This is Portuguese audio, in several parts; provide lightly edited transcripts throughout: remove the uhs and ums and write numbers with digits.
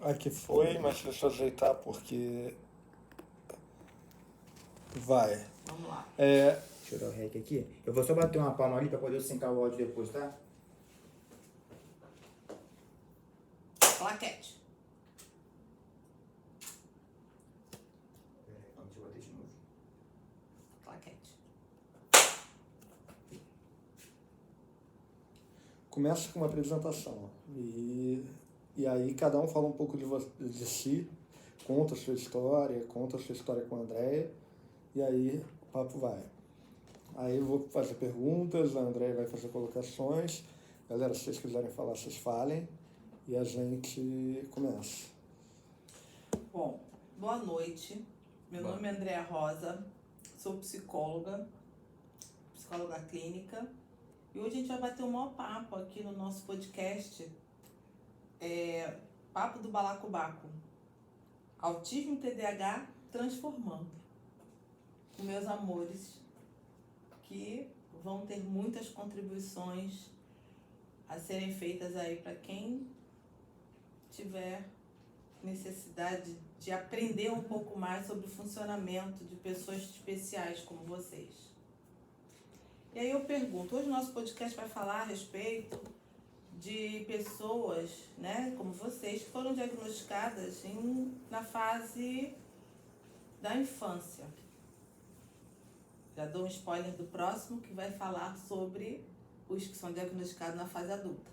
Aqui foi, mas deixa eu ajeitar porque vai. Vamos lá. Deixa eu dar o REC aqui. Eu vou só bater uma palma ali pra poder sincar o áudio depois, tá? Claquete. Deixa eu bater de novo. Claquete. Começa com uma apresentação. E aí cada um fala um pouco de si, conta a sua história com a Andréia, e aí o papo vai. Aí eu vou fazer perguntas, a Andréia vai fazer colocações. Galera, se vocês quiserem falar, vocês falem. E a gente começa. Bom, boa noite. Meu nome é Andréa Rosa, sou psicóloga clínica. E hoje a gente vai bater um maior papo aqui no nosso podcast, Papo do Balacobaco. Autismo e TDAH transformando. Com meus amores, que vão ter muitas contribuições a serem feitas aí para quem tiver necessidade de aprender um pouco mais sobre o funcionamento de pessoas especiais como vocês. E aí eu pergunto, hoje o nosso podcast vai falar a respeito de pessoas, né, como vocês, que foram diagnosticadas na fase da infância. Já dou um spoiler do próximo, que vai falar sobre os que são diagnosticados na fase adulta.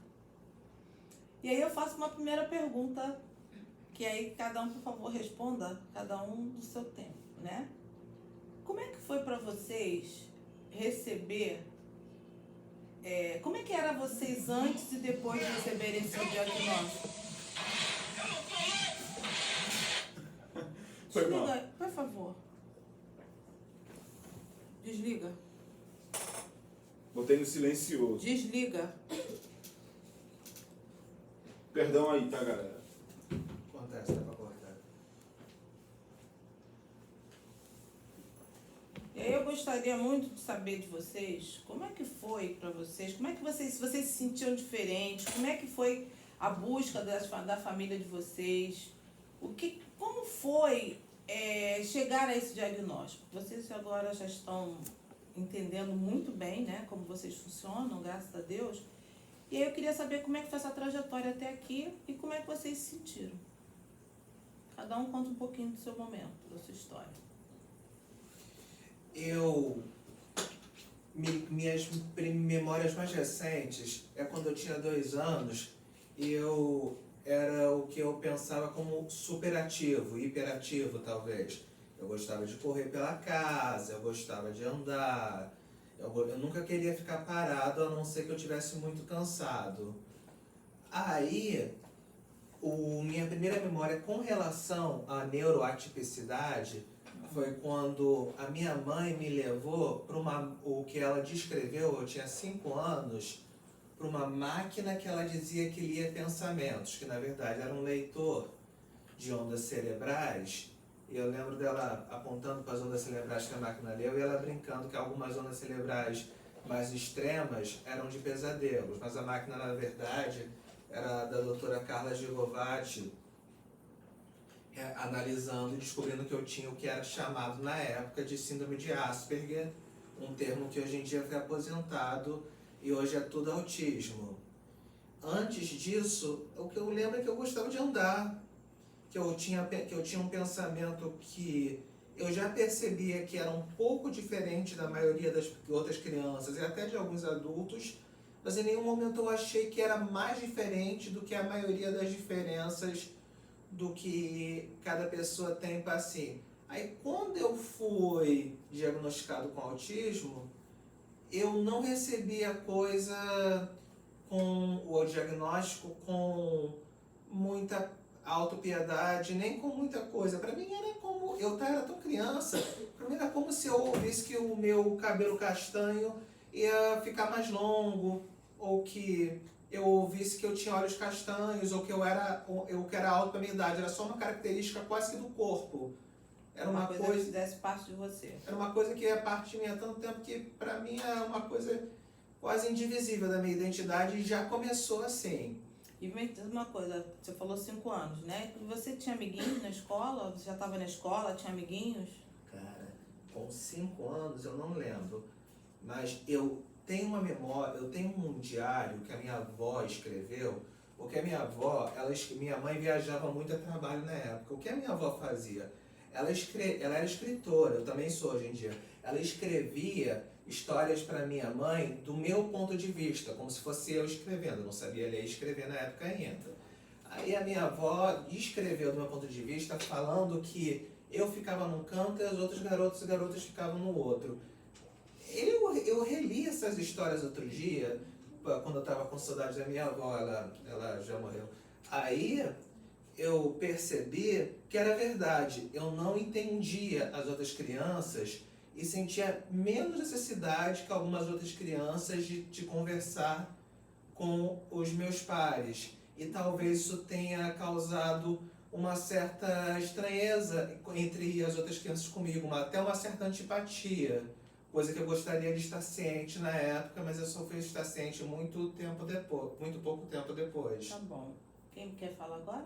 E aí eu faço uma primeira pergunta, que aí cada um, por favor, responda, cada um do seu tempo, né? Como é que foi para vocês receber... como é que era vocês antes e depois de receberem seu diagnóstico? Desliga, por favor. Desliga. Botei no silencioso. Desliga. Perdão aí, tá, galera? Acontece, dá pra cortar. E aí eu gostaria muito de saber de vocês, como é que foi para vocês, como é que vocês se sentiam diferentes, como é que foi a busca da família de vocês, como foi chegar a esse diagnóstico? Vocês agora já estão entendendo muito bem, né, como vocês funcionam, graças a Deus. E aí eu queria saber como é que foi essa trajetória até aqui e como é que vocês se sentiram. Cada um conta um pouquinho do seu momento, da sua história. Minhas memórias mais recentes é quando eu tinha 2 anos e eu era o que eu pensava como superativo, hiperativo talvez. Eu gostava de correr pela casa, eu gostava de andar, eu nunca queria ficar parado a não ser que eu estivesse muito cansado. Aí, minha primeira memória com relação à neuroatipicidade foi quando a minha mãe me levou para o que ela descreveu, eu tinha 5 anos, para uma máquina que ela dizia que lia pensamentos, que na verdade era um leitor de ondas cerebrais. E eu lembro dela apontando para as ondas cerebrais que a máquina leu e ela brincando que algumas ondas cerebrais mais extremas eram de pesadelos, mas a máquina na verdade era da doutora Carla Gigovati, analisando e descobrindo que eu tinha o que era chamado na época de síndrome de Asperger, um termo que hoje em dia foi aposentado e hoje é tudo autismo. Antes disso, o que eu lembro é que eu gostava de andar, que eu tinha um pensamento que eu já percebia que era um pouco diferente da maioria das outras crianças e até de alguns adultos, mas em nenhum momento eu achei que era mais diferente do que a maioria das diferenças do que cada pessoa tem para si. Aí quando eu fui diagnosticado com autismo, eu não recebi a coisa com o diagnóstico com muita autopiedade, nem com muita coisa. Para mim era como, eu era tão criança, para mim era como se eu ouvisse que o meu cabelo castanho ia ficar mais longo, ou que eu ouvisse que eu tinha olhos castanhos, ou que eu era alto para minha idade. Era só uma característica quase que do corpo. Era uma coisa que fizesse parte de você. Era uma coisa que é parte de mim há tanto tempo que para mim é uma coisa quase indivisível da minha identidade e já começou assim. E me diz uma coisa, você falou 5 anos, né? Você tinha amiguinhos na escola? Você já estava na escola, tinha amiguinhos? Cara, com 5 anos eu não lembro, mas eu tenho uma memória, eu tenho um diário que a minha avó escreveu, porque a minha avó, minha mãe viajava muito a trabalho na época. O que a minha avó fazia? Ela era escritora, eu também sou hoje em dia. Ela escrevia histórias para minha mãe do meu ponto de vista, como se fosse eu escrevendo. Eu não sabia ler e escrever na época ainda. Aí a minha avó escreveu do meu ponto de vista falando que eu ficava num canto e as outras garotas e garotas ficavam no outro. Eu reli essas histórias outro dia, quando eu estava com saudade da minha avó, ela já morreu. Aí eu percebi que era verdade. Eu não entendia as outras crianças e sentia menos necessidade que algumas outras crianças de conversar com os meus pares. E talvez isso tenha causado uma certa estranheza entre as outras crianças comigo, até uma certa antipatia, coisa que eu gostaria de estar ciente na época, mas eu só fui estar ciente muito pouco tempo depois. Tá bom. Quem quer falar agora?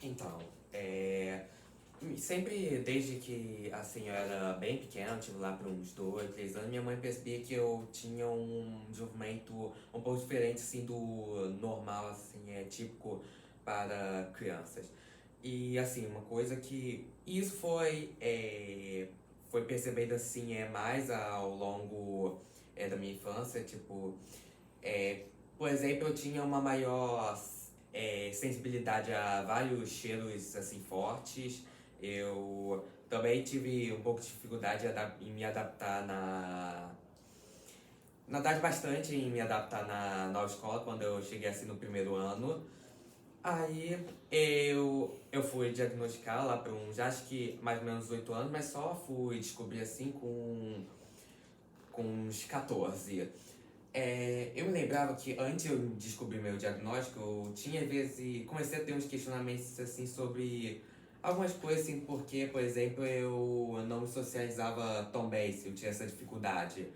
Então, sempre desde que assim, eu era bem pequeno, tive lá por uns 2, 3 anos, minha mãe percebia que eu tinha um desenvolvimento um pouco diferente assim, do normal, assim, típico para crianças. E assim, uma coisa que isso foi percebido assim, mais ao longo da minha infância, tipo, por exemplo, eu tinha uma maior sensibilidade a vários cheiros assim fortes. Eu também tive um pouco de dificuldade em me adaptar na verdade bastante em me adaptar na nova escola quando eu cheguei assim no primeiro ano. Aí eu fui diagnosticar lá por uns, acho que mais ou menos 8 anos, mas só fui descobrir assim com uns 14. Eu me lembrava que antes de eu descobrir meu diagnóstico, eu tinha às vezes, comecei a ter uns questionamentos assim sobre algumas coisas assim, porque, por exemplo, eu não me socializava tão bem, se eu tinha essa dificuldade.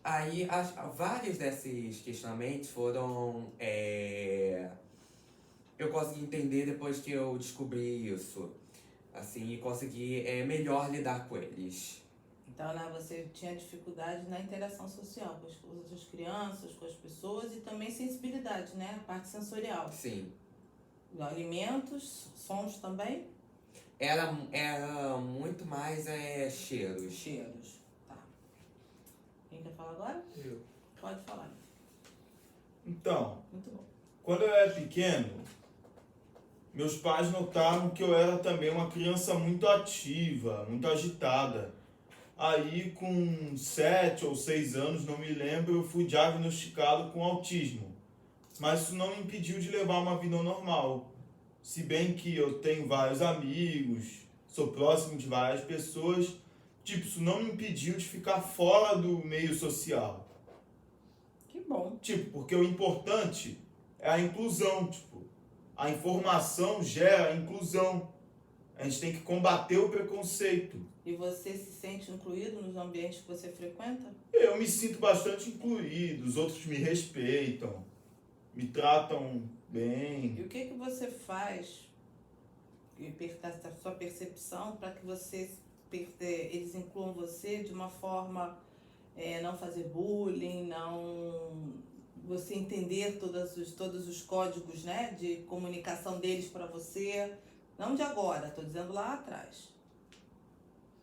Aí vários desses questionamentos foram eu consegui entender depois que eu descobri isso, assim, e consegui melhor lidar com eles. Então, né, você tinha dificuldade na interação social com as outras crianças, com as pessoas e também sensibilidade, né? A parte sensorial. Sim. Alimentos, sons também? Era muito mais cheiros. Cheiros. Tá. Quem quer falar agora? Eu. Pode falar. Então, Muito bom. quando eu era pequeno, meus pais notaram que eu era também uma criança muito ativa, muito agitada. Aí, com 7 ou 6 anos, não me lembro, eu fui diagnosticado com autismo. Mas isso não me impediu de levar uma vida normal. Se bem que eu tenho vários amigos, sou próximo de várias pessoas, tipo, isso não me impediu de ficar fora do meio social. Que bom. Tipo, porque o importante é a inclusão, tipo, a informação gera inclusão. A gente tem que combater o preconceito. E você se sente incluído nos ambientes que você frequenta? Eu me sinto bastante incluído, os outros me respeitam, me tratam bem. E o que você faz, a sua percepção, para que eles incluam você de uma forma, não fazer bullying, você entender todos os códigos, né, de comunicação deles para você, não de agora, estou dizendo lá atrás.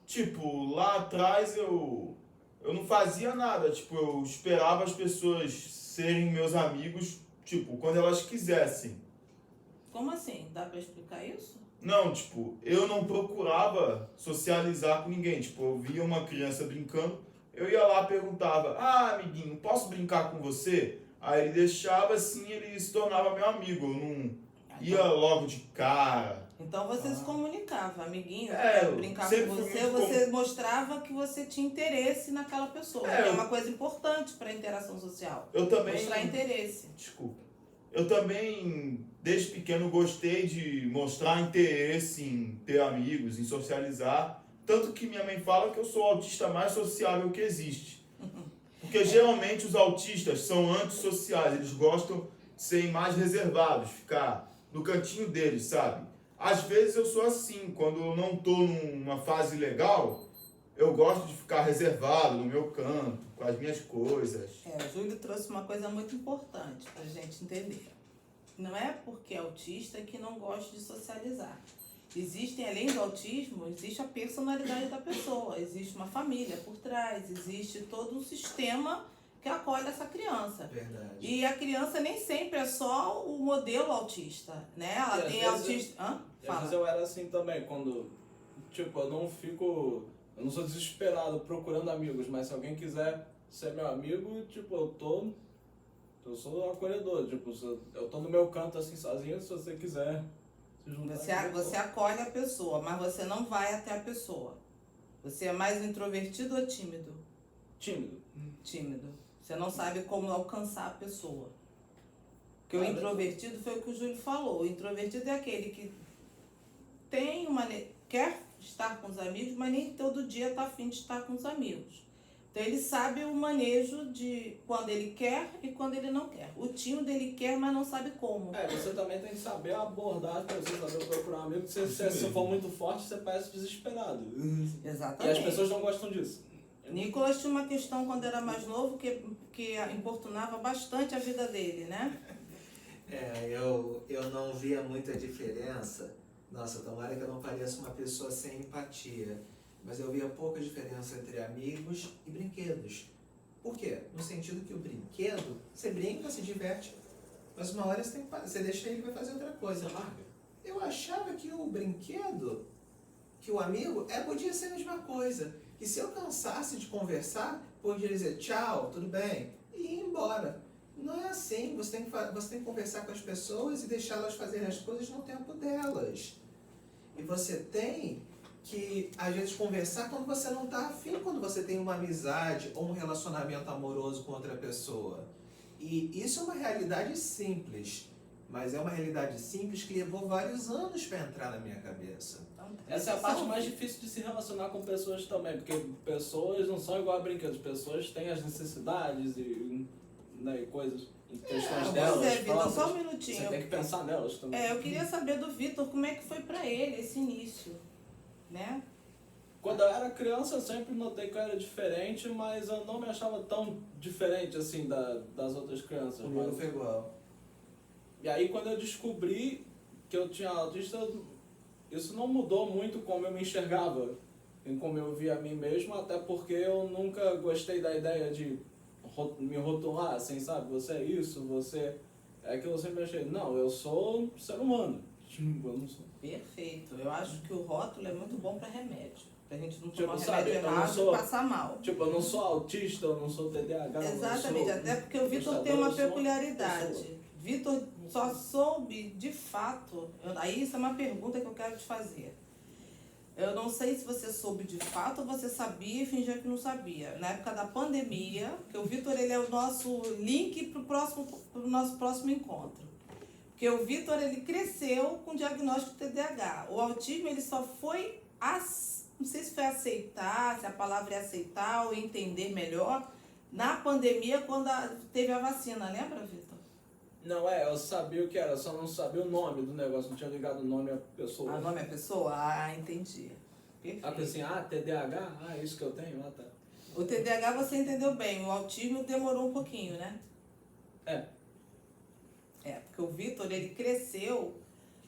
Tipo, lá atrás eu não fazia nada, tipo, eu esperava as pessoas serem meus amigos, tipo, quando elas quisessem. Como assim? Dá para explicar isso? Não, tipo, eu não procurava socializar com ninguém. Tipo, eu via uma criança brincando, eu ia lá e perguntava, amiguinho, posso brincar com você? Aí ele deixava assim, ele se tornava meu amigo, eu não ia logo de cara. Então você se comunicava, amiguinho, eu brincar sempre com fui você, muito você mostrava que você tinha interesse naquela pessoa. Que é uma coisa importante para a interação social. Eu também... Mostrar interesse. Desculpa. Eu também, desde pequeno, gostei de mostrar interesse em ter amigos, em socializar. Tanto que minha mãe fala que eu sou o autista mais sociável que existe. Porque geralmente os autistas são antissociais, eles gostam serem mais reservados, ficar no cantinho deles, sabe? Às vezes eu sou assim, quando eu não tô numa fase legal, eu gosto de ficar reservado no meu canto, com as minhas coisas. O Júlio trouxe uma coisa muito importante pra gente entender. Não é porque é autista que não gosta de socializar. Existem, além do autismo, existe a personalidade da pessoa, existe uma família por trás, existe todo um sistema que acolhe essa criança. Verdade. E a criança nem sempre é só o modelo autista, né? Ela E às tem vezes autista... Hã? Às vezes Fala. eu era assim também, quando, tipo, eu não sou desesperado procurando amigos, mas se alguém quiser ser meu amigo, tipo, eu sou acolhedor, tipo, eu tô no meu canto assim sozinho, se você quiser se juntar. Você acolhe a pessoa, mas você não vai até a pessoa. Você é mais introvertido ou tímido? Tímido. Tímido. Você não sabe como alcançar a pessoa. Porque o introvertido foi o que o Júlio falou. O introvertido é aquele que quer estar com os amigos, mas nem todo dia está afim de estar com os amigos. Então ele sabe o manejo de quando ele quer e quando ele não quer. O tímido ele quer, mas não sabe como. Você também tem que saber abordar as pessoas, saber procurar um amigo, se você for muito forte, você parece desesperado. E Exatamente. as pessoas não gostam disso. Nicolas tinha uma questão quando era mais novo que importunava bastante a vida dele, né? Eu não via muita diferença. Nossa, tomara que eu não pareça uma pessoa sem empatia. Mas eu via pouca diferença entre amigos e brinquedos. Por quê? No sentido que o brinquedo, você brinca, se diverte, mas uma hora você deixa ele e vai fazer outra coisa. Eu achava que o brinquedo, que o amigo, podia ser a mesma coisa. Que se eu cansasse de conversar, podia dizer tchau, tudo bem, e ir embora. Não é assim. Você tem que conversar com as pessoas e deixá-las fazerem as coisas no tempo delas. E você tem que, às vezes, conversar quando você não está afim, quando você tem uma amizade ou um relacionamento amoroso com outra pessoa. E isso é uma realidade simples, mas é uma realidade simples que levou vários anos para entrar na minha cabeça. Essa é a parte mais difícil de se relacionar com pessoas também, porque pessoas não são igual a brinquedos, pessoas têm as necessidades e coisas, questões delas. Pois é, Vitor, próprias. só um minutinho. Você tem que pensar nelas também. Eu queria saber do Vitor como é que foi pra ele esse início, né? Quando eu era criança, eu sempre notei que eu era diferente, mas eu não me achava tão diferente assim das outras crianças. Comigo foi igual. E aí, quando eu descobri que eu tinha autista, isso não mudou muito como eu me enxergava, em como eu via a mim mesmo, até porque eu nunca gostei da ideia de me rotular, assim, sabe? Você é isso, você é aquilo, eu sempre achei, não, eu sou um ser humano. Eu não sou. Perfeito. Eu acho que o rótulo é muito bom pra remédio. Pra gente não Tipo, tomar sabe, remédio eu não errado sou- e passar mal. Tipo, eu não sou autista, eu não sou TDAH. Exatamente, eu sou até porque o Vitor tem eu uma sou pessoa. peculiaridade. Vitor só soube de fato, aí isso é uma pergunta que eu quero te fazer. Eu não sei se você soube de fato ou você sabia e fingia que não sabia. Na época da pandemia, que o Vitor ele é o nosso link pro nosso próximo encontro. Porque o Vitor ele cresceu com diagnóstico de TDAH. O autismo ele só foi, não sei se foi aceitar, se a palavra é aceitar ou entender melhor, na pandemia quando teve a vacina, lembra, Vitor? Não, eu sabia o que era, só não sabia o nome do negócio, não tinha ligado o nome à pessoa. O nome é pessoa? entendi. Perfeito. Assim, TDAH? Isso que eu tenho? Tá. O TDAH você entendeu bem, o autismo demorou um pouquinho, né? Porque o Vitor, ele cresceu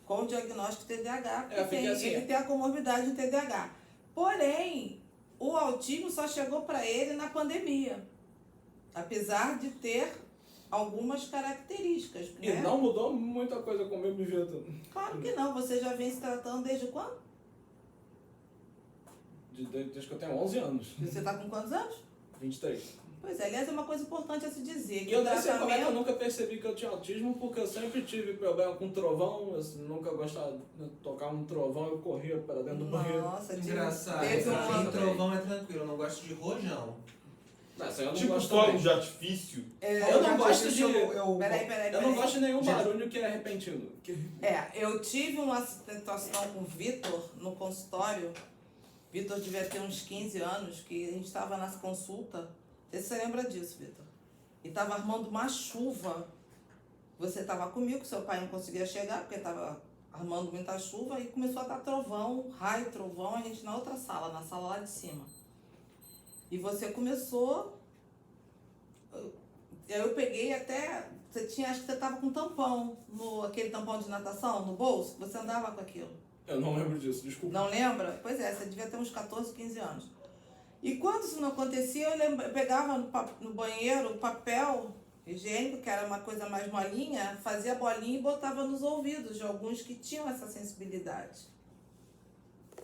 com o diagnóstico de TDAH, porque ele tem a comorbidade de TDAH. Porém, o autismo só chegou para ele na pandemia, apesar de ter algumas características, E né? não mudou muita coisa comigo, Vitor. Claro que não, você já vem se tratando desde quando? Desde que eu tenho 11 anos. Você está com quantos anos? 23. Pois é, aliás, é uma coisa importante a se dizer. E Que eu o nem sei como é que eu tratamento... nunca percebi que eu tinha autismo, porque eu sempre tive problema com trovão, eu nunca gostava de tocar um trovão, eu corria para dentro do banheiro. Nossa, Engraçado. teve Pra mim, um... trovão é tranquilo, eu não gosto de rojão. Mas eu não Tipo gosto fogo também. de artifício. Eu não gosto de... Peraí. Eu não gosto de nenhum barulho que é repentino. Eu tive uma situação com o Vitor no consultório. Vitor devia ter uns 15 anos, que a gente estava na consulta. Não sei se você lembra disso, Vitor. E estava armando uma chuva. você estava comigo, seu pai não conseguia chegar porque estava armando muita chuva e começou a dar trovão, raio, trovão, a gente na outra sala, na sala lá de cima. E você começou, eu peguei até, acho que você estava com tampão, aquele tampão de natação no bolso, você andava com aquilo. Eu não lembro disso, desculpa. Não lembra? Pois é, você devia ter uns 14, 15 anos. E quando isso não acontecia, eu pegava no banheiro o papel higiênico, que era uma coisa mais molinha, fazia bolinha e botava nos ouvidos de alguns que tinham essa sensibilidade.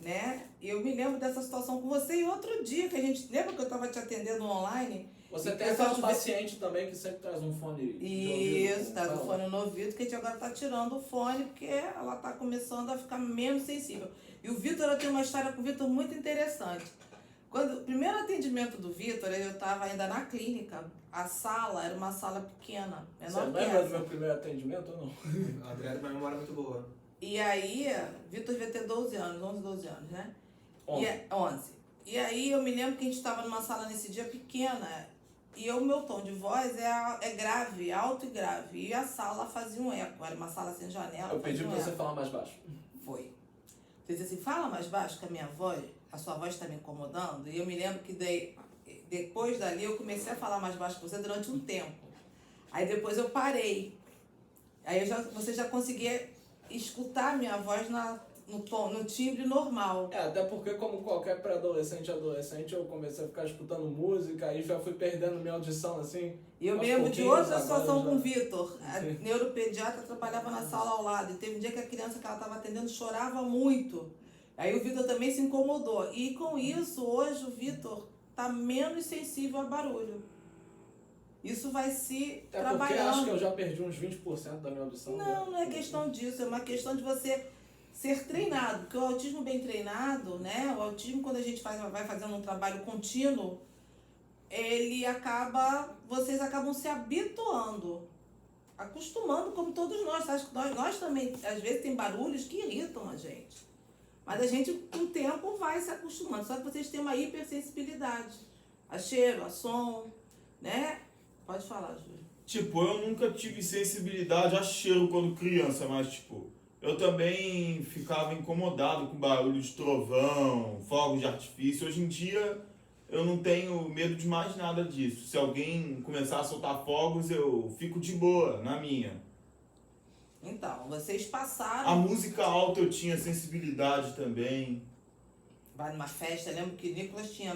Né? E eu me lembro dessa situação com você e outro dia que a gente... Lembra que eu estava te atendendo online? Você tem aquela paciente também que sempre traz um fone de ouvido. Isso, traz um fone no ouvido, que a gente agora está tirando o fone porque ela está começando a ficar menos sensível. E o Vitor, eu tenho uma história com o Vitor muito interessante. Quando o primeiro atendimento do Vitor, eu estava ainda na clínica, a sala era uma sala pequena, Você menor que lembra do essa. meu primeiro atendimento ou não? A André tem uma memória muito boa. E aí, Vitor devia ter 12 anos, 11, 12 anos, né? 11. E aí eu me lembro que a gente estava numa sala nesse dia pequena, e o meu tom de voz é grave, alto e grave. E a sala fazia um eco, era uma sala sem janela. Eu pedi pra você falar mais baixo. Foi. Você disse assim, fala mais baixo que a minha voz, a sua voz está me incomodando. E eu me lembro que depois dali eu comecei a falar mais baixo com você durante um tempo. Aí depois eu parei. Aí você já conseguia escutar a minha voz no timbre normal. Até porque como qualquer pré-adolescente e adolescente, eu comecei a ficar escutando música, aí já fui perdendo minha audição, assim. E eu me lembro de outra situação com o Vitor. A neuropediatra trabalhava na sala ao lado. E teve um dia que a criança que ela estava atendendo chorava muito. Aí o Vitor também se incomodou. E com isso, hoje o Vitor está menos sensível a barulho. Isso vai se trabalhando. Porque acho que eu já perdi uns 20% da minha audição. Não é questão disso. É uma questão de você ser treinado. Porque o autismo bem treinado, né? O autismo, quando a gente vai fazendo um trabalho contínuo, vocês acabam se habituando, acostumando, como todos nós. Acho que nós também, às vezes, tem barulhos que irritam a gente. Mas a gente, com o tempo, vai se acostumando. Só que vocês têm uma hipersensibilidade a cheiro, a som, né? Pode falar, Júlio. Tipo, eu nunca tive sensibilidade a cheiro quando criança, mas tipo, eu também ficava incomodado com barulho de trovão, fogos de artifício. Hoje em dia eu não tenho medo de mais nada disso. Se alguém começar a soltar fogos, eu fico de boa, na minha. Então, vocês passaram... A música alta eu tinha sensibilidade também. Vai numa festa, eu lembro que o Nicolas tinha a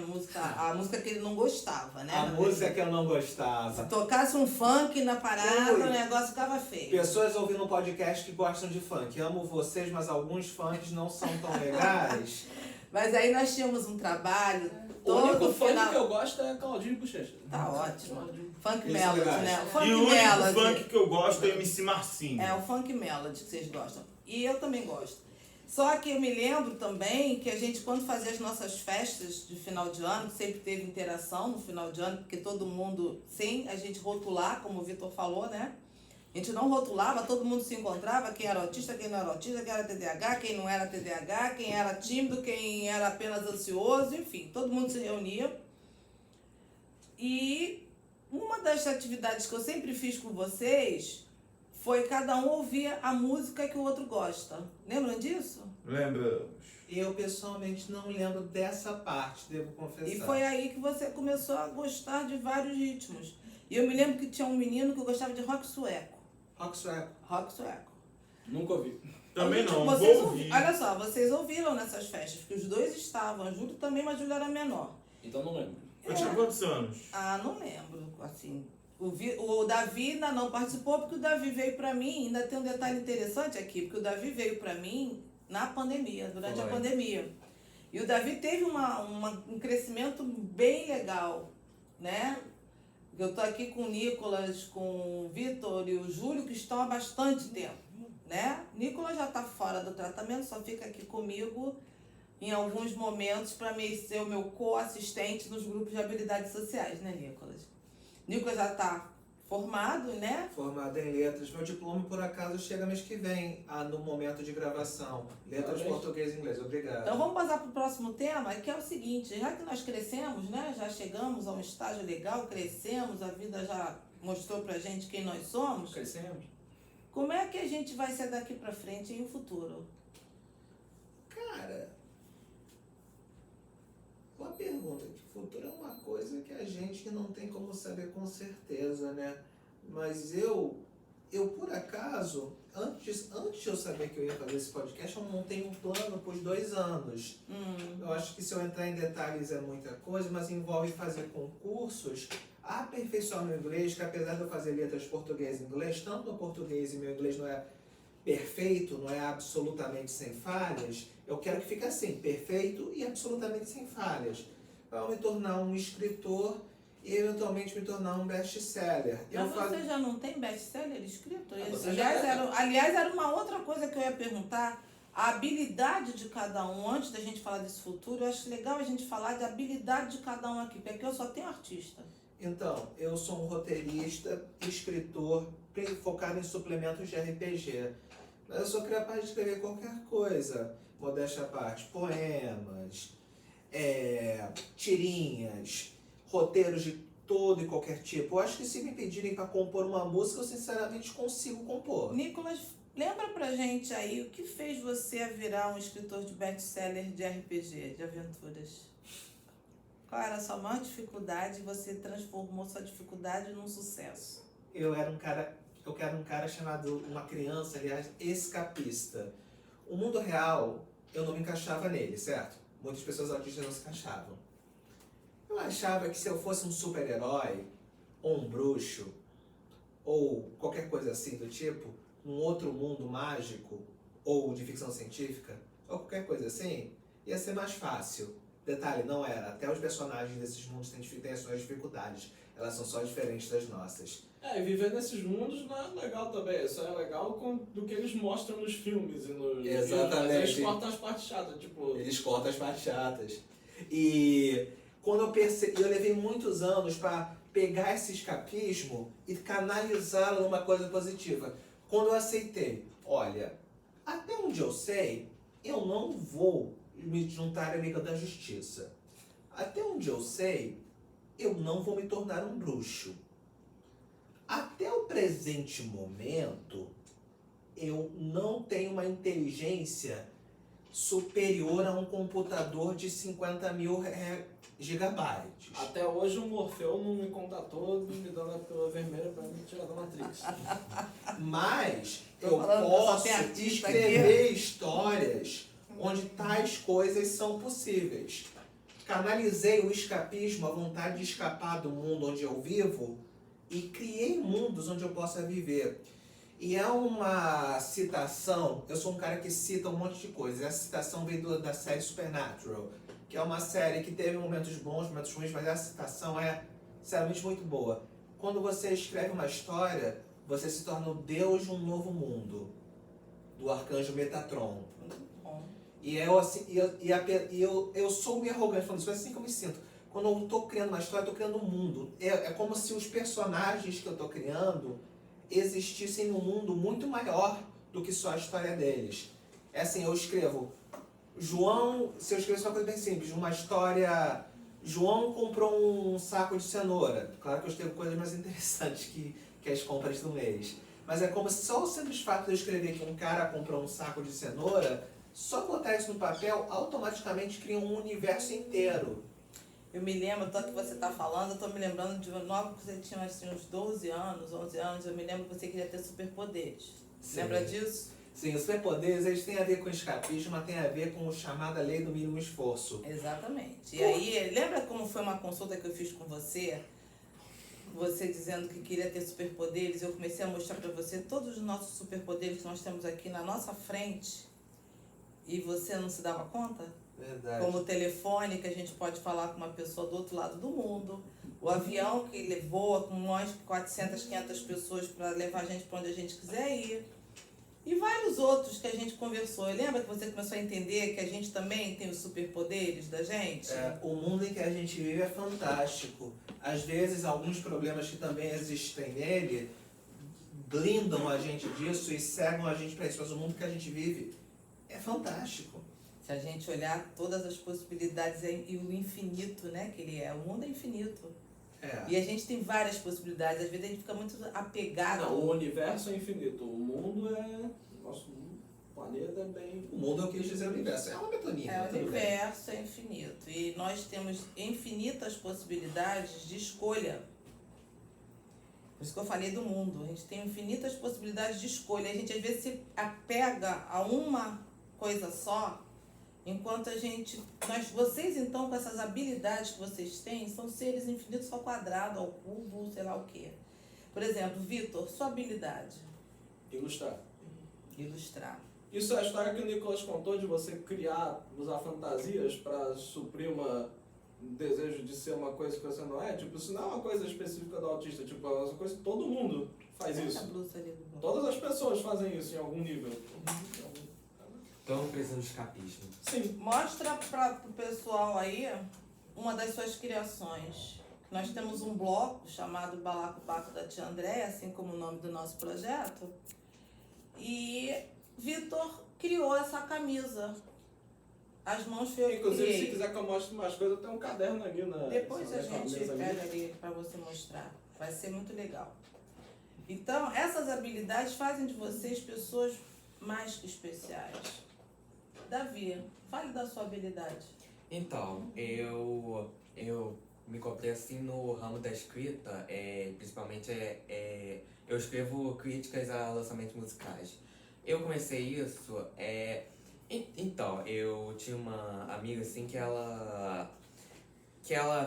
música que ele não gostava, né? A música que eu não gostava. Se tocasse um funk na parada, Ui. o negócio ficava feio. Pessoas ouvindo um podcast que gostam de funk. Amo vocês, mas alguns funks não são tão legais. Mas aí nós tínhamos um trabalho O único todo funk final... que eu gosto é Claudinho Bochecha. Tá ótimo. Funk Isso é Melody, legal. né? O Funk E o único Melody. funk que eu gosto é MC Marcinho. É o Funk Melody que vocês gostam. E eu também gosto. Só que eu me lembro também que a gente, quando fazia as nossas festas de final de ano, sempre teve interação no final de ano, porque todo mundo, sem a gente rotular, como o Vitor falou, né? A gente não rotulava, todo mundo se encontrava, quem era autista, quem não era autista, quem era TDAH, quem não era TDAH, quem era tímido, quem era apenas ansioso, enfim, todo mundo se reunia. E uma das atividades que eu sempre fiz com vocês foi cada um ouvir a música que o outro gosta. Lembram disso? Lembramos. Eu, pessoalmente, não lembro dessa parte, devo confessar. E foi aí que você começou a gostar de vários ritmos. E eu me lembro que tinha um menino que gostava de rock sueco. Rock sueco. Rock sueco. Nunca ouvi. Também não, Vocês vou ouvir. Olha só, vocês ouviram nessas festas, porque os dois estavam. A Júlia também, mas a Júlia era menor. Então não lembro. Eu tinha quantos anos? Ah, não lembro, assim. O Davi ainda não participou, porque o Davi veio pra mim, ainda tem um detalhe interessante aqui, porque o Davi veio pra mim na pandemia, durante a pandemia. E o Davi teve um crescimento bem legal, né? Eu tô aqui com o Nicolas, com o Vitor e o Júlio, que estão há bastante tempo, né? Nicolas já tá fora do tratamento, só fica aqui comigo em alguns momentos para ser o meu co-assistente nos grupos de habilidades sociais, né, Nicolas? Nicolas já está formado, né? Formado em letras. Meu diploma, por acaso, chega mês que vem, no momento de gravação. Letras, português e inglês. Obrigado. Então vamos passar para o próximo tema, que é o seguinte, já que nós crescemos, né? Já chegamos a um estágio legal, crescemos, a vida já mostrou pra gente quem nós somos. Crescemos. Como é que a gente vai ser daqui pra frente em um futuro? Cara, uma pergunta, que futuro é uma coisa que a gente não tem como saber com certeza, né? Mas eu por acaso, antes de eu saber que eu ia fazer esse podcast, eu montei um plano por 2 anos. Eu acho que se eu entrar em detalhes é muita coisa, mas envolve fazer concursos, aperfeiçoar meu inglês, que apesar de eu fazer letras português e inglês, tanto no português e meu inglês não é perfeito, não é absolutamente sem falhas, eu quero que fique assim, perfeito e absolutamente sem falhas, para eu me tornar um escritor e eventualmente me tornar um best-seller. Mas você já não tem best-seller escrito? Você Aliás, já aliás, era uma outra coisa que eu ia perguntar. A habilidade de cada um, antes da gente falar desse futuro, eu acho legal a gente falar de habilidade de cada um aqui, porque eu só tenho artista. Então, eu sou um roteirista, escritor, focado em suplementos de RPG. Mas eu sou capaz de escrever qualquer coisa, modéstia à parte, poemas, tirinhas, roteiros de todo e qualquer tipo. Eu acho que se me pedirem para compor uma música, eu sinceramente consigo compor. Nicolas, lembra pra gente aí o que fez você a virar um escritor de best-seller de RPG, de aventuras? Qual era a sua maior dificuldade e você transformou sua dificuldade num sucesso? Eu era um cara chamado, uma criança, aliás, escapista. O mundo real, eu não me encaixava nele, certo? Muitas pessoas autistas não se encaixavam. Eu achava que se eu fosse um super-herói, ou um bruxo, ou qualquer coisa assim do tipo, um outro mundo mágico, ou de ficção científica, ou qualquer coisa assim, ia ser mais fácil. Detalhe, não era. Até os personagens desses mundos têm as suas dificuldades. Elas são só diferentes das nossas. E viver nesses mundos não é legal também. Isso é legal do que eles mostram nos filmes e nos Exatamente. Eles cortam as partes chatas, tipo... Eles cortam as partes chatas. E quando eu percebi, eu levei muitos anos para pegar esse escapismo e canalizá-lo numa coisa positiva. Quando eu aceitei, olha, até onde eu sei, eu não vou me juntar à Liga da Justiça. Até onde eu sei, eu não vou me tornar um bruxo. Até o presente momento, eu não tenho uma inteligência superior a um computador de 50 mil gigabytes. Até hoje o Morfeu não me contatou me dando a pílula vermelha pra me tirar da Matrix. Mas Tô eu falando que eu só posso tenho artista escrever histórias onde tais coisas são possíveis. Canalizei o escapismo, a vontade de escapar do mundo onde eu vivo e criei mundos onde eu possa viver. E é uma citação, eu sou um cara que cita um monte de coisas. Essa citação veio da série Supernatural, que é uma série que teve momentos bons, momentos ruins, mas essa citação é, sinceramente, muito boa. Quando você escreve uma história, você se torna o deus de um novo mundo, do arcanjo Metatron. E eu sou meio arrogante falando isso, é assim que eu me sinto. Quando eu estou criando uma história, eu estou criando um mundo. É como se os personagens que eu estou criando existissem num mundo muito maior do que só a história deles. É assim, eu escrevo João, se eu escrevesse uma coisa bem simples, uma história, João comprou um saco de cenoura. Claro que eu escrevo coisas mais interessantes que as compras do mês. Mas é como se só o simples fato de eu escrever que um cara comprou um saco de cenoura, só botar isso no papel, automaticamente cria um universo inteiro. Eu me lembro, tanto que você está falando, eu estou me lembrando de logo que você tinha assim, uns 12 anos, 11 anos, eu me lembro que você queria ter superpoderes. Lembra disso? Sim, os superpoderes, eles têm a ver com escapismo, mas tem a ver com a chamada lei do mínimo esforço. Exatamente. E aí, lembra como foi uma consulta que eu fiz com você? Você dizendo que queria ter superpoderes, eu comecei a mostrar para você todos os nossos superpoderes que nós temos aqui na nossa frente e você não se dava conta? Verdade. Como o telefone, que a gente pode falar com uma pessoa do outro lado do mundo, o avião que voa com mais de 400, 500 pessoas para levar a gente para onde a gente quiser ir. E vários outros que a gente conversou. Lembra que você começou a entender que a gente também tem os superpoderes da gente? O mundo em que a gente vive é fantástico. Às vezes, alguns problemas que também existem nele blindam a gente disso e cegam a gente para isso. Mas o mundo que a gente vive é fantástico. Se a gente olhar todas as possibilidades e o infinito, né, que ele é. O mundo é infinito. E a gente tem várias possibilidades, às vezes a gente fica muito apegado. Não, o universo é infinito. O mundo é. Nosso planeta é bem. O mundo eu quis dizer universo. É uma metonímia. É, o tudo bem. universo é infinito. E nós temos infinitas possibilidades de escolha. Por isso que eu falei do mundo. A gente tem infinitas possibilidades de escolha. A gente às vezes se apega a uma coisa só, enquanto vocês então, com essas habilidades que vocês têm, são seres infinitos ao quadrado, ao cubo, sei lá o quê. Por exemplo, Vitor, sua habilidade? Ilustrar. Ilustrar. Isso é a história que o Nicolas contou de você criar, usar fantasias para suprir um desejo de ser uma coisa que você não é. Tipo, isso não é uma coisa específica do autista. Tipo, é uma coisa que todo mundo faz Essa isso. blusa ali do Bruno. Todas as pessoas fazem isso em algum nível. Estão precisando de escapismo. Sim. Mostra para o pessoal aí uma das suas criações. Nós temos um bloco chamado Balacobaco da Tia Andréia, assim como o nome do nosso projeto. E Vitor criou essa camisa. As mãos foi eu que Inclusive, se criei. quiser que eu mostre mais coisas, eu tenho um caderno ali na. Depois a na gente mesa pega ali. ali para você mostrar. Vai ser muito legal. Então, essas habilidades fazem de vocês pessoas mais que especiais. Davi, fale da sua habilidade. Então, eu me encontrei assim no ramo da escrita, principalmente eu escrevo críticas a lançamentos musicais. Eu comecei isso, então, eu tinha uma amiga assim que ela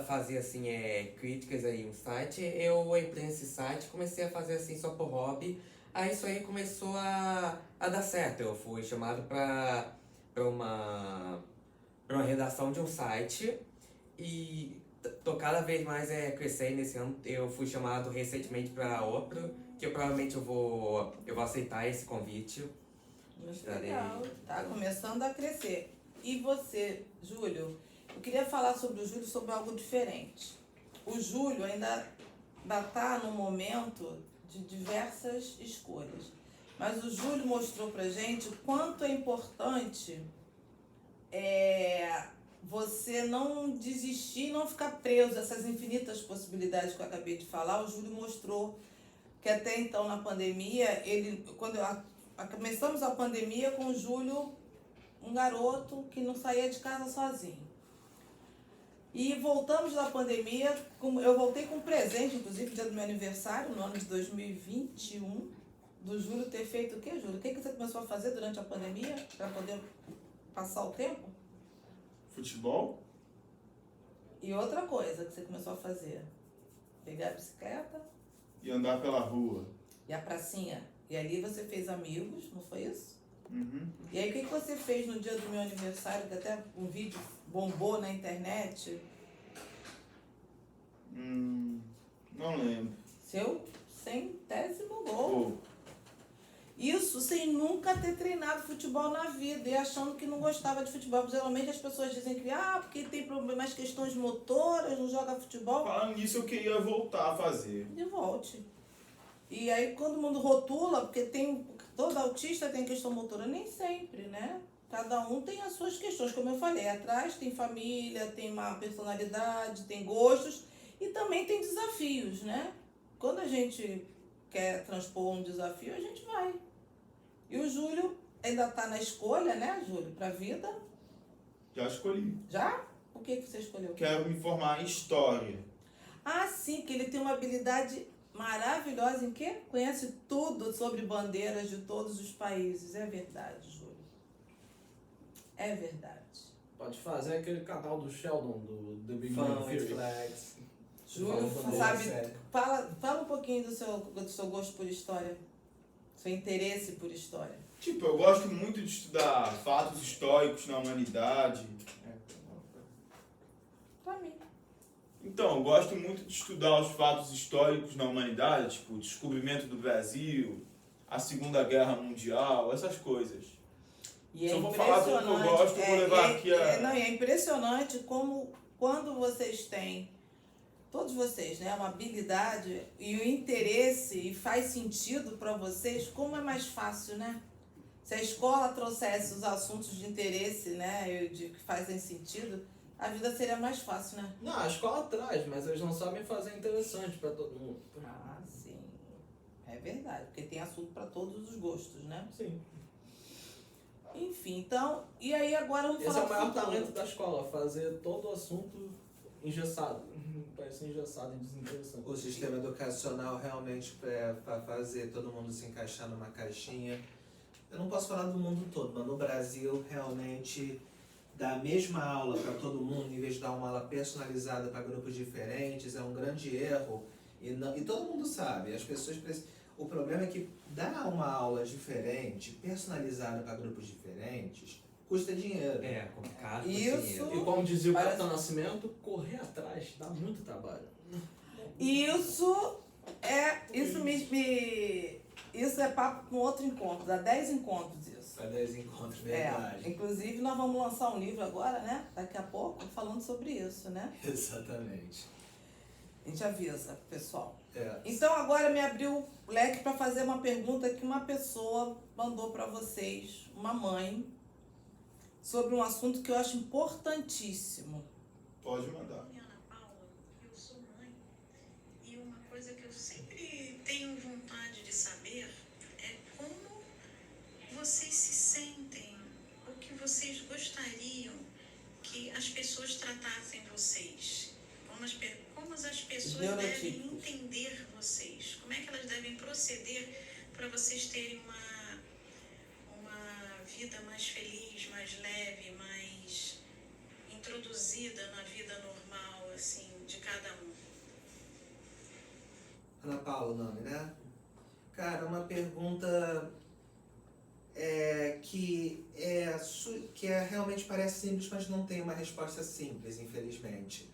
fazia assim críticas aí um site, eu entrei nesse site, comecei a fazer assim só por hobby, aí isso aí começou a dar certo, eu fui chamado para uma redação de um site e tô cada vez mais crescendo nesse ano. Eu fui chamado recentemente para outro, que eu provavelmente eu vou aceitar esse convite. Muito Estarei. legal. Tá começando a crescer. E você, Júlio? Eu queria falar sobre o Júlio sobre algo diferente. O Júlio ainda está no momento de diversas escolhas. Mas o Júlio mostrou pra gente o quanto é importante você não desistir, não ficar preso a essas infinitas possibilidades que eu acabei de falar. O Júlio mostrou que até então na pandemia, começamos a pandemia com o Júlio, um garoto que não saía de casa sozinho. E voltamos da pandemia, eu voltei com um presente, inclusive, dia do meu aniversário, no ano de 2021, do Júlio ter feito o quê, Júlio? O que você começou a fazer durante a pandemia para poder passar o tempo? Futebol? E outra coisa que você começou a fazer? Pegar a bicicleta E andar pela rua. e a pracinha. E ali você fez amigos, não foi isso? Uhum. E aí o que você fez no dia do meu aniversário, que até um vídeo bombou na internet? Não lembro. Seu 100º gol. Pô, Isso sem nunca ter treinado futebol na vida e achando que não gostava de futebol. Geralmente as pessoas dizem que porque tem problemas, questões motoras, não joga futebol. falando nisso, eu queria voltar a fazer. De volte. E aí quando o mundo rotula, porque todo autista tem questão motora, nem sempre, né? Cada um tem as suas questões, como eu falei. Atrás tem família, tem uma personalidade, tem gostos e também tem desafios, né? Quando a gente quer transpor um desafio, a gente vai. E o Júlio ainda está na escolha, né, Júlio, para a vida. Já escolhi. Já? O que você escolheu? Quero me formar em História. Ah, sim, que ele tem uma habilidade maravilhosa em quê? Conhece tudo sobre bandeiras de todos os países. É verdade, Júlio. É verdade. Pode fazer aquele canal do Sheldon, do The Big Fun Bang with Theory. flags. Júlio, Vamos sabe, sério. fala um pouquinho do seu gosto por história. Seu interesse por história. Tipo, eu gosto muito de estudar fatos históricos na humanidade. Pra mim. Então, eu gosto muito de estudar os fatos históricos na humanidade, tipo, o descobrimento do Brasil, a Segunda Guerra Mundial, essas coisas. E Se é eu vou falar tudo que eu gosto, eu vou levar aqui a... Não, e é impressionante como quando vocês têm, todos vocês, né, uma habilidade e o interesse e faz sentido para vocês, como é mais fácil, né? Se a escola trouxesse os assuntos de interesse, né, que fazem sentido, a vida seria mais fácil, né? Não, a escola traz, mas eles não sabem fazer interessante pra todo mundo. Ah, sim. É verdade, porque tem assunto para todos os gostos, né? Sim. Enfim, então, e aí agora vamos Esse é falar o maior do futuro. talento da escola, fazer todo o assunto engessado. Parece engessado e desinteressante. O sistema educacional realmente para fazer todo mundo se encaixar numa caixinha. Eu não posso falar do mundo todo, mas no Brasil realmente dar a mesma aula para todo mundo, em vez de dar uma aula personalizada para grupos diferentes, é um grande erro. E todo mundo sabe, as pessoas o problema é que dar uma aula diferente, personalizada para grupos diferentes, custa dinheiro. É complicado. Isso. dinheiro. E como dizia o Parece- Capitão Nascimento, correr atrás dá muito trabalho. Isso é papo com outro encontro, dá 10 encontros isso. Para 10 encontros, verdade. Inclusive nós vamos lançar um livro agora, né? Daqui a pouco, falando sobre isso, né? Exatamente. A gente avisa, pessoal. É. Então agora me abriu o leque para fazer uma pergunta que uma pessoa mandou para vocês, uma mãe, sobre um assunto que eu acho importantíssimo. Pode mandar. Ana Paula, eu sou mãe e uma coisa que eu sempre tenho vontade de saber é como vocês se sentem, o que vocês gostariam que as pessoas tratassem vocês, como as pessoas devem Neurotípicos. entender vocês, como é que elas devem proceder para vocês terem uma vida mais feliz, mais leve, mais introduzida na vida normal, assim, de cada um. Ana Paula o nome, né? Cara, uma pergunta que realmente parece simples, mas não tem uma resposta simples, infelizmente.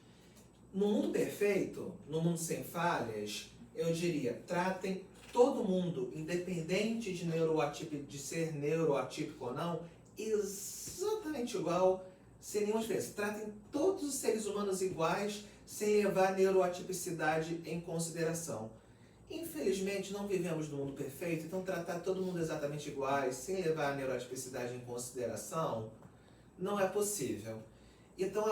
No mundo perfeito, no mundo sem falhas, eu diria, tratem todo mundo, independente de ser neuroatípico ou não, exatamente igual, sem nenhuma diferença. Tratem todos os seres humanos iguais, sem levar a neuroatipicidade em consideração. Infelizmente, não vivemos no mundo perfeito, então tratar todo mundo exatamente iguais, sem levar a neuroatipicidade em consideração, não é possível. Então,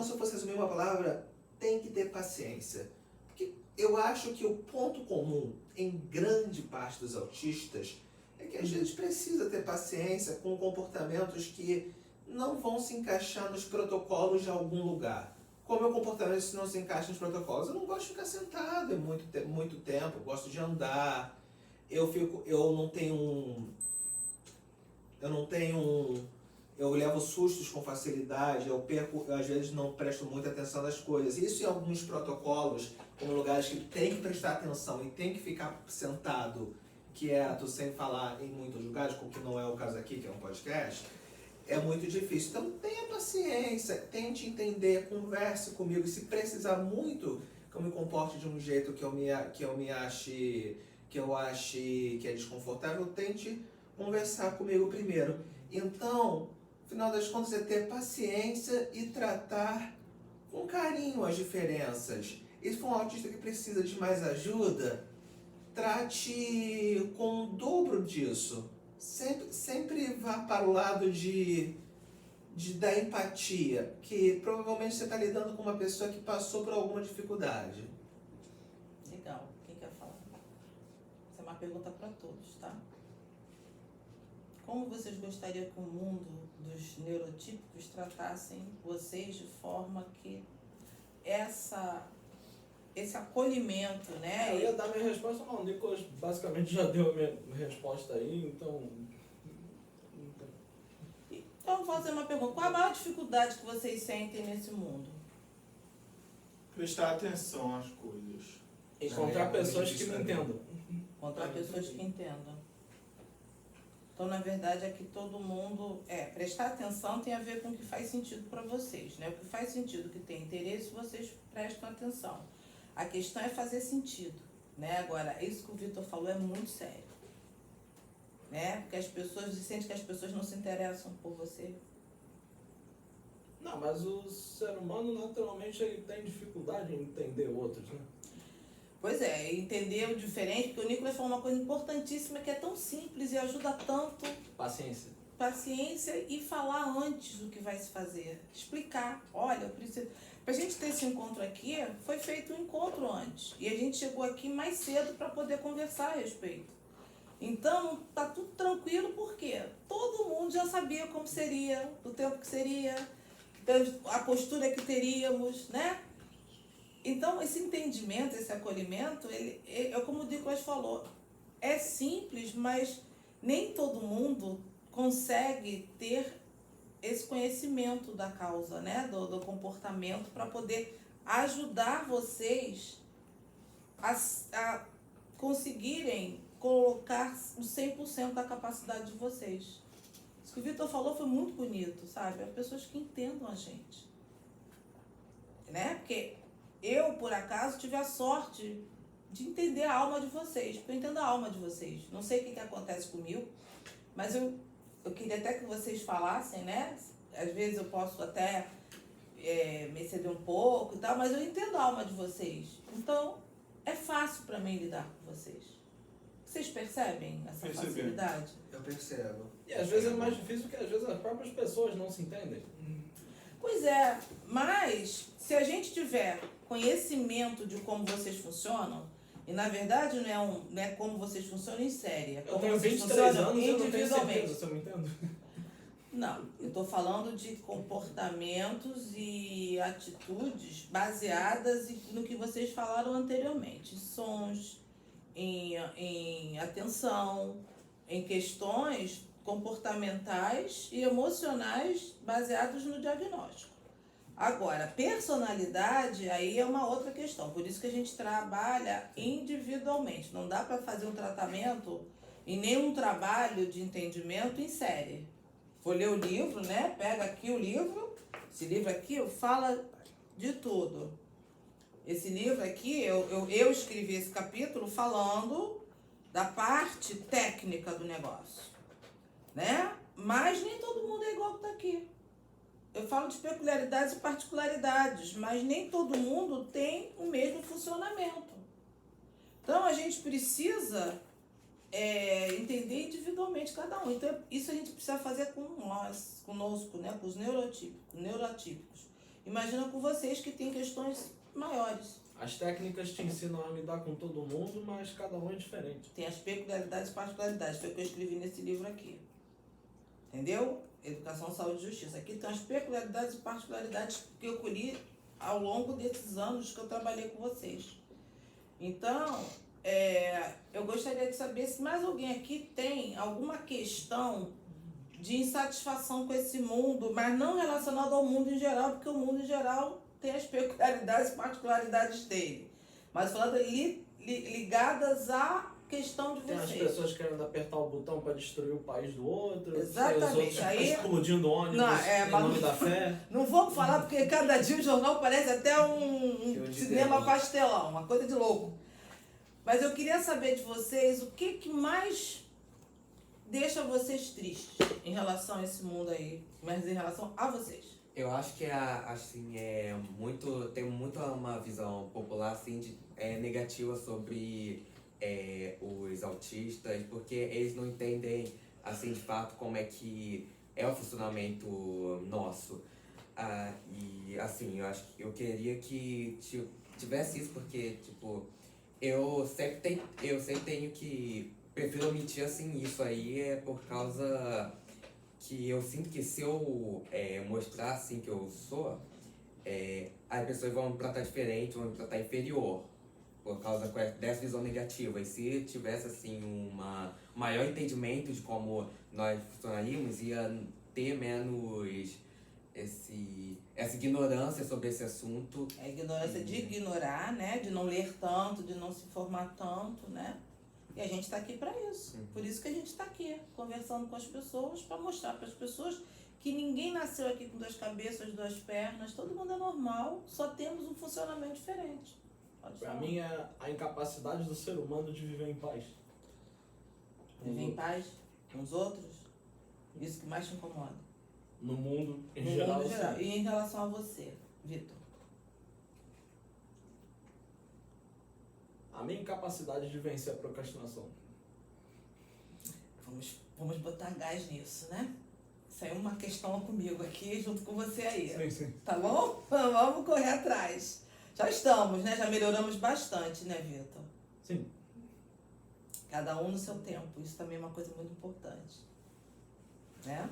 se eu fosse resumir uma palavra, tem que ter paciência. Porque eu acho que o ponto comum em grande parte dos autistas é que a gente precisa ter paciência com comportamentos que não vão se encaixar nos protocolos de algum lugar. Como é o comportamento se não se encaixa nos protocolos? Eu não gosto de ficar sentado muito tempo, eu gosto de andar. Eu levo sustos com facilidade, eu às vezes não presto muita atenção nas coisas. Isso em alguns protocolos, como lugares que tem que prestar atenção e tem que ficar sentado, quieto, sem falar em muitos lugares, como que não é o caso aqui, que é um podcast, é muito difícil. Então tenha paciência, tente entender, converse comigo. Se precisar muito que eu me comporte de um jeito que eu ache que é desconfortável, tente conversar comigo primeiro. Então, no final das contas, é ter paciência e tratar com carinho as diferenças. E se for um autista que precisa de mais ajuda, trate com o dobro disso. Sempre vá para o lado da empatia, que provavelmente você está lidando com uma pessoa que passou por alguma dificuldade. Legal. Quem quer falar? Essa é uma pergunta para todos, tá? Como vocês gostariam que o mundo dos neurotípicos tratassem vocês de forma que esse acolhimento, né? Eu ia dar minha resposta, não, o Nicolas basicamente já deu a minha resposta aí, então... Então, vou fazer uma pergunta. Qual a maior dificuldade que vocês sentem nesse mundo? Prestar atenção às coisas. Encontrar É, pessoas muito que me difícil entendam. Encontrar pessoas que entendam. Então, na verdade, é que todo mundo... prestar atenção tem a ver com o que faz sentido para vocês, né? O que faz sentido, o que tem interesse, vocês prestam atenção. A questão é fazer sentido, né? Agora, isso que o Vitor falou é muito sério. Né? Porque as pessoas sentem que as pessoas não se interessam por você. Não, mas o ser humano, naturalmente, ele tem dificuldade em entender outros, né? Pois é, entender o diferente, porque o Nicolas falou uma coisa importantíssima que é tão simples e ajuda tanto. Paciência. paciência e falar antes do que vai se fazer. Explicar. Olha, eu preciso... Pra gente ter esse encontro aqui, foi feito um encontro antes. E a gente chegou aqui mais cedo para poder conversar a respeito. Então, tá tudo tranquilo, porque todo mundo já sabia como seria, o tempo que seria, a postura que teríamos, né? Então, esse entendimento, esse acolhimento, ele é como o Nicolas falou, é simples, mas nem todo mundo consegue ter esse conhecimento da causa, né? Do comportamento, para poder ajudar vocês a conseguirem colocar o 100% da capacidade de vocês. Isso que o Vitor falou foi muito bonito, sabe? As pessoas que entendam a gente. Né? Porque eu, por acaso, tive a sorte de entender a alma de vocês. Porque eu entendo a alma de vocês. Não sei o que acontece comigo, mas eu queria até que vocês falassem, né? Às vezes eu posso até me exceder um pouco e tal, mas eu entendo a alma de vocês. Então, é fácil para mim lidar com vocês. Vocês percebem essa facilidade? Eu percebo. E às vezes é mais difícil porque às vezes as próprias pessoas não se entendem. Pois é, mas se a gente tiver conhecimento de como vocês funcionam, e na verdade não é como vocês funcionam em série, é Eu como tenho vocês 23 funcionam anos e eu não tenho individualmente. certeza se eu me entendo. Não, eu estou falando de comportamentos e atitudes baseadas no que vocês falaram anteriormente. Sons, em atenção, em questões comportamentais e emocionais baseados no diagnóstico. Agora, personalidade, aí é uma outra questão. Por isso que a gente trabalha individualmente. Não dá para fazer um tratamento e nenhum trabalho de entendimento em série. Vou ler o livro, né? Pega aqui o livro. Esse livro aqui fala de tudo. Esse livro aqui, eu escrevi esse capítulo falando da parte técnica do negócio, né? Mas nem todo mundo é igual que está aqui. Eu falo de peculiaridades e particularidades, mas nem todo mundo tem o mesmo funcionamento. Então, a gente precisa entender individualmente cada um. Então, isso a gente precisa fazer conosco, né? Com os neurotípicos. Imagina com vocês que têm questões maiores. As técnicas te ensinam a lidar com todo mundo, mas cada um é diferente. Tem as peculiaridades e particularidades. Foi o que eu escrevi nesse livro aqui. Entendeu? Educação, Saúde e Justiça. Aqui tem as peculiaridades e particularidades que eu colhi ao longo desses anos que eu trabalhei com vocês. Então, eu gostaria de saber se mais alguém aqui tem alguma questão de insatisfação com esse mundo, mas não relacionado ao mundo em geral, porque o mundo em geral tem as peculiaridades e particularidades dele. Mas falando ligadas à questão de Tem as vocês. pessoas querendo apertar o botão para destruir o país do outro. Exatamente. Tem os outros Aí- explodindo ônibus em nome da fé. Não vamos falar, porque cada dia o jornal parece até um Filme de cinema terror. pastelão, uma coisa de louco. Mas eu queria saber de vocês o que mais deixa vocês tristes em relação a esse mundo aí, mas em relação a vocês. Eu acho que assim, tem muito uma visão popular assim, negativa sobre os autistas, porque eles não entendem assim, de fato como é que é o funcionamento nosso. E assim, eu acho que eu queria que tivesse isso, porque tipo, eu sempre tenho que prefiro omitir assim, isso aí é por causa que eu sinto que se eu mostrar assim que eu sou, as pessoas vão me tratar diferente, vão me tratar inferior, por causa dessa visão negativa. E se tivesse assim um maior entendimento de como nós funcionaríamos, ia ter menos essa ignorância sobre esse assunto. A ignorância de ignorar, né? De não ler tanto, de não se informar tanto, né? E a gente está aqui para isso. Por isso que a gente está aqui, conversando com as pessoas, para mostrar para as pessoas que ninguém nasceu aqui com 2 cabeças, 2 pernas, todo mundo é normal, só temos um funcionamento diferente. Pode Pra falar. mim é a incapacidade do ser humano de viver em paz. Viver em paz com os outros, isso que mais te incomoda. No mundo, em No geral, mundo geral. sim. E em relação a você, Vitor? A minha incapacidade de vencer a procrastinação. Vamos botar gás nisso, né? Isso aí é uma questão comigo aqui, junto com você aí. Sim, sim. Tá bom? Vamos correr atrás. Já estamos, né? Já melhoramos bastante, né, Vitor? Sim. Cada um no seu tempo. Isso também é uma coisa muito importante. Né?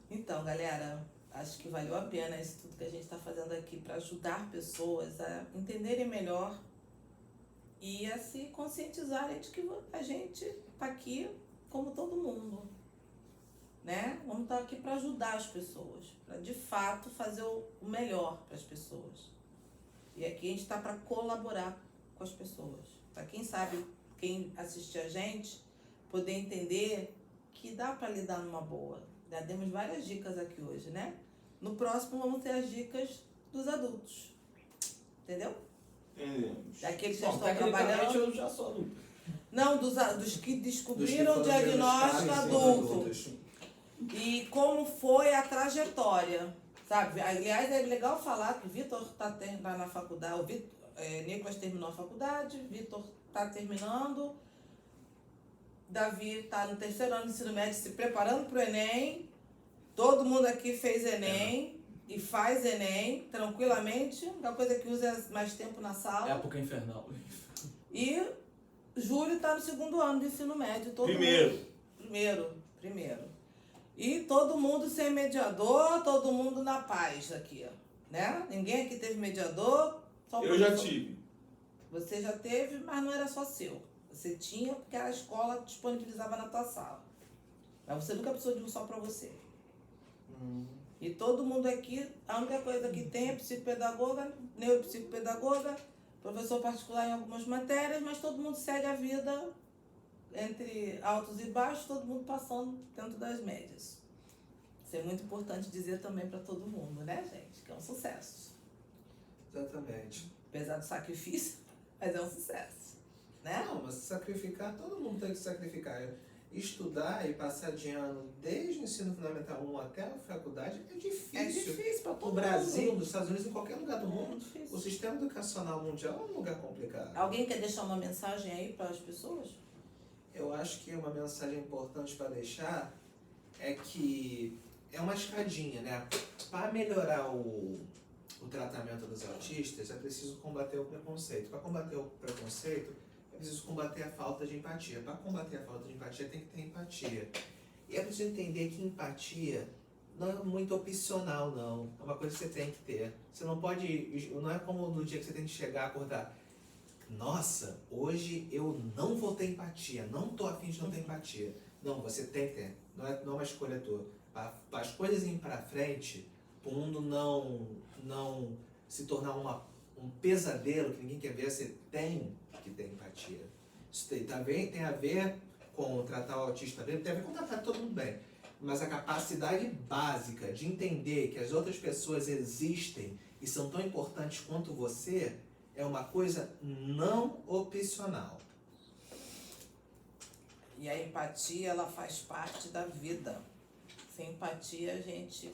Então, galera, acho que valeu a pena isso tudo que a gente está fazendo aqui para ajudar pessoas a entenderem melhor e a se conscientizarem de que a gente está aqui como todo mundo, né? Vamos estar aqui para ajudar as pessoas, para de fato fazer o melhor para as pessoas. E aqui a gente está para colaborar com as pessoas. Para quem sabe, quem assistir a gente, poder entender que dá para lidar numa boa. Já demos várias dicas aqui hoje, né? No próximo vamos ter as dicas dos adultos. Entendeu? Entendemos. Daqueles que Bom, estão tecnicamente trabalhando. eu já sou adulto. Não, dos que Dos que descobriram o foram diagnóstico diagnosticados e adulto. adultos. E como foi a trajetória, sabe? Aliás, é legal falar que o Vitor tá na faculdade, o Nicolas terminou a faculdade, Vitor está terminando, Davi está no 3º ano de ensino médio se preparando para o Enem, todo mundo aqui fez Enem e faz Enem tranquilamente, uma coisa que usa mais tempo na sala. Época infernal. E Júlio está no 2º ano de ensino médio. Primeiro. Primeiro. E todo mundo sem mediador, todo mundo na paz aqui, né? Ninguém aqui teve mediador. Só o Eu já professor. tive. Você já teve, mas não era só seu. Você tinha porque a escola disponibilizava na tua sala. Mas você nunca precisou de um só para você. E todo mundo aqui, a única coisa que tem é psicopedagoga, neuropsicopedagoga, professor particular em algumas matérias, mas todo mundo segue a vida entre altos e baixos, todo mundo passando dentro das médias. Isso é muito importante dizer também para todo mundo, né, gente? Que é um sucesso. Exatamente. Apesar do sacrifício, mas é um sucesso, né? Não, mas sacrificar, todo mundo tem que sacrificar. Estudar e passar de ano desde o ensino fundamental 1 até a faculdade é difícil. É difícil para todo No Brasil, mundo. nos Estados Unidos, em qualquer lugar do É mundo, difícil. o sistema educacional mundial é um lugar complicado. Alguém quer deixar uma mensagem aí para as pessoas? Eu acho que uma mensagem importante para deixar é que é uma escadinha, né? Para melhorar o tratamento dos autistas, é preciso combater o preconceito. Para combater o preconceito, é preciso combater a falta de empatia. Para combater a falta de empatia, tem que ter empatia. E é preciso entender que empatia não é muito opcional, não. É uma coisa que você tem que ter. Você não pode... Não é como no dia que você tem que chegar, acordar. Nossa, hoje eu não vou ter empatia. Não tô afim de não ter empatia. Não, você tem que ter. Não é uma escolha tua. Para as coisas irem para frente, o mundo não se tornar um pesadelo que ninguém quer ver, você tem que ter empatia. Isso tem a ver com tratar o autista bem, tem a ver com tratar todo mundo bem. Mas a capacidade básica de entender que as outras pessoas existem e são tão importantes quanto você é uma coisa não opcional. E a empatia, ela faz parte da vida. Sem empatia, a gente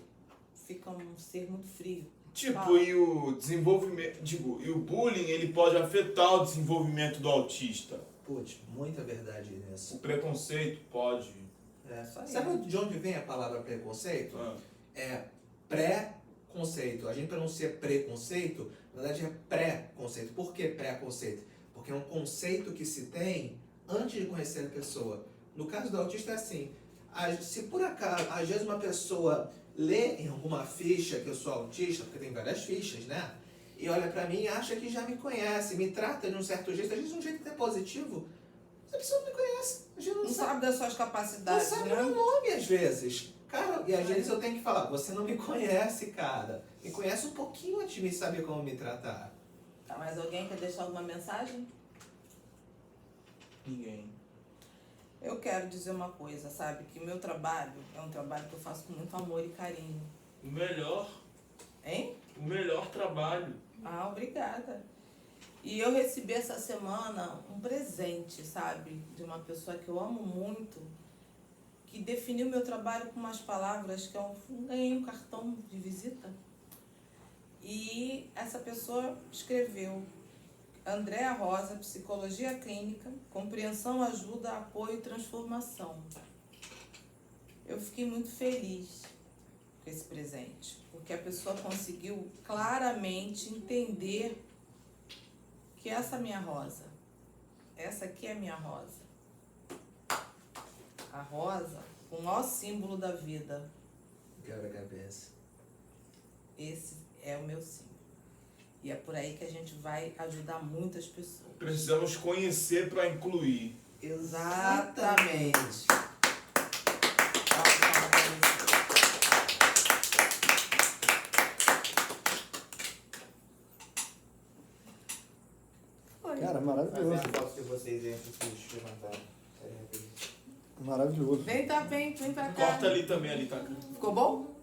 fica um ser muito frio. Tipo, e o desenvolvimento, e o bullying, ele pode afetar o desenvolvimento do autista. Putz, muita verdade nisso. O preconceito pode. Isso aí. Sabe de onde vem a palavra preconceito? É pré-conceito. A gente pronuncia preconceito, na verdade é pré-conceito. Por que pré-conceito? Porque é um conceito que se tem antes de conhecer a pessoa. No caso do autista é assim, se por acaso, às vezes uma pessoa lê em alguma ficha que eu sou autista, porque tem várias fichas, né? E olha pra mim e acha que já me conhece, me trata de um certo jeito, às vezes de um jeito até positivo. Essa pessoa não me conhece, a gente Não sabe das suas não capacidades, sabe né? meu nome às vezes. Cara, e às vezes eu tenho que falar, você não me conhece, cara. Me conhece um pouquinho antes de me saber como me tratar. Tá, mas alguém quer deixar alguma mensagem? Ninguém. Eu quero dizer uma coisa, sabe? Que o meu trabalho é um trabalho que eu faço com muito amor e carinho. O melhor trabalho. Ah, obrigada. E eu recebi essa semana um presente, sabe? De uma pessoa que eu amo muito, que definiu meu trabalho com umas palavras que eu ganhei um cartão de visita. E essa pessoa escreveu: Andréa Rosa, Psicologia Clínica, Compreensão, Ajuda, Apoio e Transformação. Eu fiquei muito feliz com esse presente, porque a pessoa conseguiu claramente entender que essa é a minha rosa. Essa aqui é a minha rosa. A rosa, o maior símbolo da vida. Quebra-cabeça. Esse é o meu símbolo. E é por aí que a gente vai ajudar muitas pessoas. Precisamos conhecer para incluir. Exatamente. Cara, Fazer maravilhoso. a foto de vocês aí antes de levantar. Maravilhoso. Vem pra cá. Corta ali também, ali tá. Ficou bom?